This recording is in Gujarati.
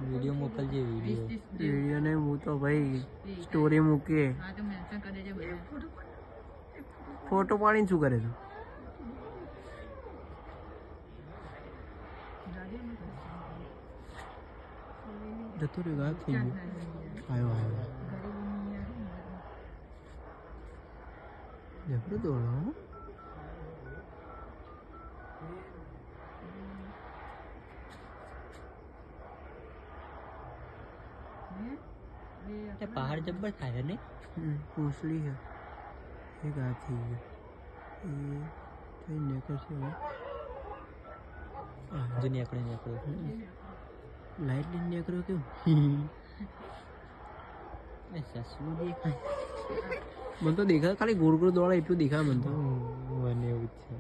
વિડીયો મોકલજે વિડીયો ને હું તો ભાઈ સ્ટોરી મૂકીએ ફોટો પાડીને શું કરે તું જતો રહ્યો ગાયબ થઈ ગયો આવ્યો જબરો દોડો पहाड़ जब्बर था है ने पूछली है एक आती है ये तो नेकर से जो नेकड़ो लाइट नहीं नेकरो क्यों ऐसा શું દેખાય મને તો દેખા ખાલી ગોળ ગોળ દોડા એટલું દેખાય મને તો મને એવું છે